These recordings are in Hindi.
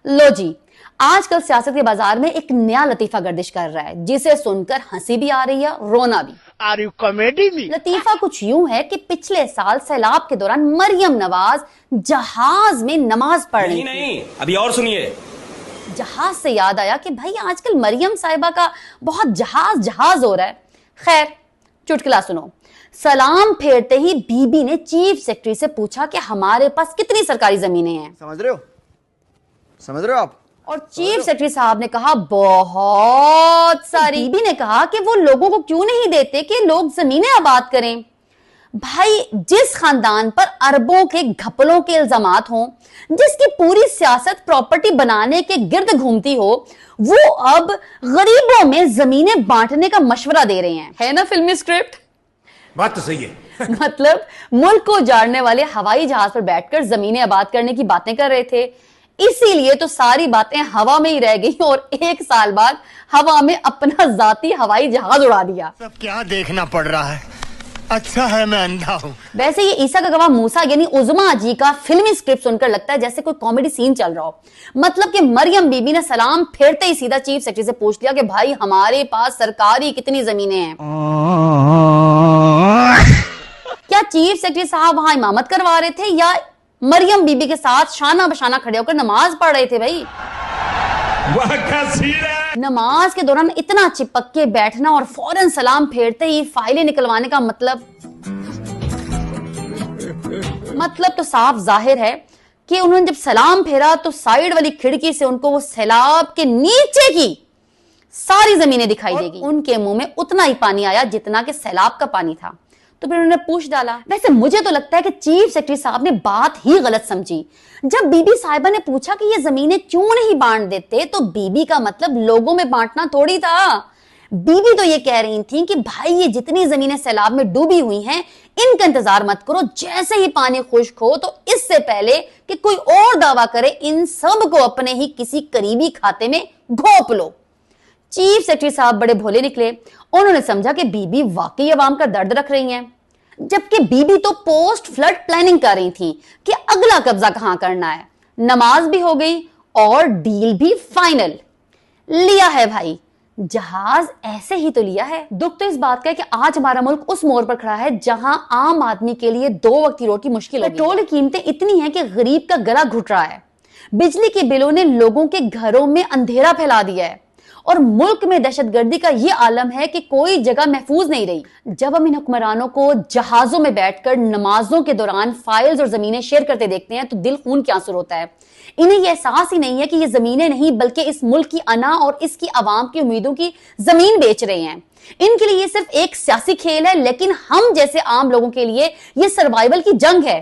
लो जी, आजकल सियासत के बाजार में एक नया लतीफा गर्दिश कर रहा है जिसे सुनकर हंसी भी आ रही है, रोना भी। आर यू कॉमेडी भी? लतीफा कुछ यूं है कि पिछले साल सैलाब के दौरान मरियम नवाज जहाज में नमाज पढ़ रही थी। नहीं, अभी और सुनिए। जहाज से याद आया कि भाई आजकल मरियम साहिबा का बहुत जहाज हो रहा है। खैर, चुटकुला सुनो। सलाम फेरते ही बीबी ने चीफ सेक्रेटरी से पूछा कि हमारे पास कितनी सरकारी जमीनें हैं। समझ रहे हो आप? और चीफ सेक्रेटरी साहब ने कहा बहुत सारी। बीबी ने कहा कि वो लोगों को क्यों नहीं देते कि लोग जमीनें आबाद करें। भाई, जिस खानदान पर अरबों के घपलों के इल्जामात हों, जिसकी पूरी सियासत प्रॉपर्टी बनाने के गिर्द घूमती हो, वो अब गरीबों में जमीनें बांटने का मशवरा दे रहे हैं। है ना फिल्मी स्क्रिप्ट? बात तो सही है। मतलब मुल्क को उजाड़ने वाले हवाई जहाज पर बैठकर जमीनें आबाद करने की बातें कर रहे थे, इसीलिए तो सारी बातें हवा में ही रह गई और 1 साल बाद हवा में अपना जाती हवाई जहाज उड़ा दिया। सब क्या देखना पड़ रहा है? अच्छा है मैं अंधा हूं। वैसे ये ईसा का गवाह मूसा यानी उज़मा जी का फिल्मी स्क्रिप्ट सुनकर लगता है जैसे कोई कॉमेडी सीन चल रहा हो। मतलब कि मरियम बीबी ने सलाम फेरते ही सीधा चीफ सेक्रेटरी से पूछ लिया कि भाई हमारे पास सरकारी कितनी जमीनें हैं। क्या चीफ सेक्रेटरी साहब वहां इमामत करवा रहे थे या मरियम बीबी के साथ शाना बशाना खड़े होकर नमाज पढ़ रहे थे? भाई, नमाज के दौरान इतना चिपक के बैठना और फौरन सलाम फेरते ही फाइलें निकलवाने का मतलब तो साफ जाहिर है कि उन्होंने जब सलाम फेरा तो साइड वाली खिड़की से उनको वो सैलाब के नीचे की सारी जमीनें दिखाई देगी। उनके मुंह में उतना ही पानी आया जितना कि सैलाब का पानी था। तो फिर उन्होंने पूछ डाला। वैसे मुझे तो लगता है कि चीफ सेक्रेटरी साहब ने बात ही गलत समझी। जब बीबी साहिबा ने पूछा कि ये जमीनें क्यों नहीं बांट देते, तो बीबी का मतलब लोगों में बांटना थोड़ी था। बीबी तो ये कह रही थी कि भाई ये जितनी जमीनें सैलाब में डूबी हुई हैं, इनका इंतजार मत करो, जैसे ही पानी खुश्क हो तो इससे पहले कि कोई और दावा करे, इन सब को अपने ही किसी करीबी खाते में घोंप लो। चीफ सेक्रेटरी साहब बड़े भोले निकले। उन्होंने समझा कि बीबी वाकई अवाम का दर्द रख रही हैं, जबकि बीबी तो पोस्ट फ्लड प्लानिंग कर रही थी कि अगला कब्जा कहां करना है। नमाज भी हो गई और डील भी फाइनल। लिया है भाई, जहाज ऐसे ही तो लिया है। दुख तो इस बात का है कि आज हमारा मुल्क उस मोड़ पर खड़ा है जहां आम आदमी के लिए 2 वक्त की रोटी मुश्किल है। पेट्रोल की कीमतें इतनी हैं कि गरीब का गला घुट रहा है। बिजली के बिलों ने लोगों के घरों में अंधेरा फैला दिया है और मुल्क में दहशतगर्दी का यह आलम है कि कोई जगह महफूज नहीं रही। जब हम इन हुक्मरानों को जहाजों में बैठकर नमाजों के दौरान फाइल्स और जमीनें शेयर करते देखते हैं तो दिल खून के आंसू होता है। इन्हें यह एहसास ही नहीं है कि ये जमीनें नहीं बल्कि इस मुल्क की अना और इसकी आवाम की उम्मीदों की जमीन बेच रहे हैं। इनके लिए ये सिर्फ एक सियासी खेल है, लेकिन हम जैसे आम लोगों के लिए ये सर्वाइवल की जंग है।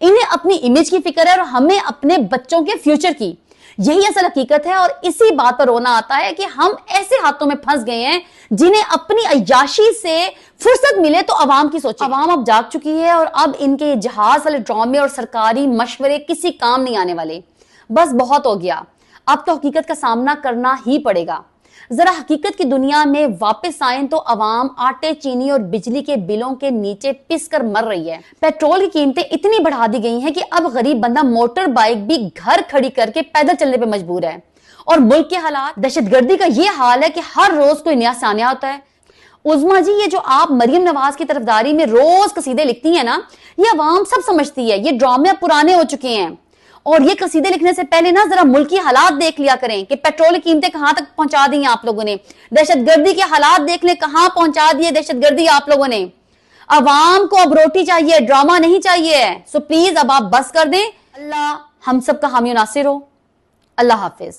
इन्हें अपनी इमेज की फिक्र है और हमें अपने बच्चों के फ्यूचर की। यही असल हकीकत है और इसी बात पर रोना आता है कि हम ऐसे हाथों में फंस गए हैं जिन्हें अपनी अय्याशी से फुर्सत मिले तो अवाम की सोचे। अवाम अब जाग चुकी है और अब इनके जहाज वाले ड्रामे और सरकारी मशवरे किसी काम नहीं आने वाले। बस बहुत हो गया, अब तो हकीकत का सामना करना ही पड़ेगा। जरा हकीकत की दुनिया में वापस आए तो अवाम आटे, चीनी और बिजली के बिलों के नीचे पिस कर मर रही है। पेट्रोल की कीमतें इतनी बढ़ा दी गई हैं कि अब गरीब बंदा मोटर बाइक भी घर खड़ी करके पैदल चलने पे मजबूर है। और मुल्क के हालात, दहशतगर्दी का ये हाल है कि हर रोज कोई नया सानिया होता है। उज़मा जी, ये जो आप मरियम नवाज की तरफदारी में रोज कसीदे लिखती हैं ना, ये अवाम सब समझती है। ये ड्रामे पुराने हो चुके हैं और ये कसीदे लिखने से पहले ना जरा मुल्क की हालात देख लिया करें कि पेट्रोल की कीमतें कहां तक पहुंचा दी हैं आप लोगों ने। दहशतगर्दी के हालात देख ले, कहां पहुंचा दिए दहशतगर्दी आप लोगों ने। अवाम को अब रोटी चाहिए, ड्रामा नहीं चाहिए। सो प्लीज अब आप बस कर दें। अल्लाह हम सब का हामी नासिर हो। अल्लाह हाफिज।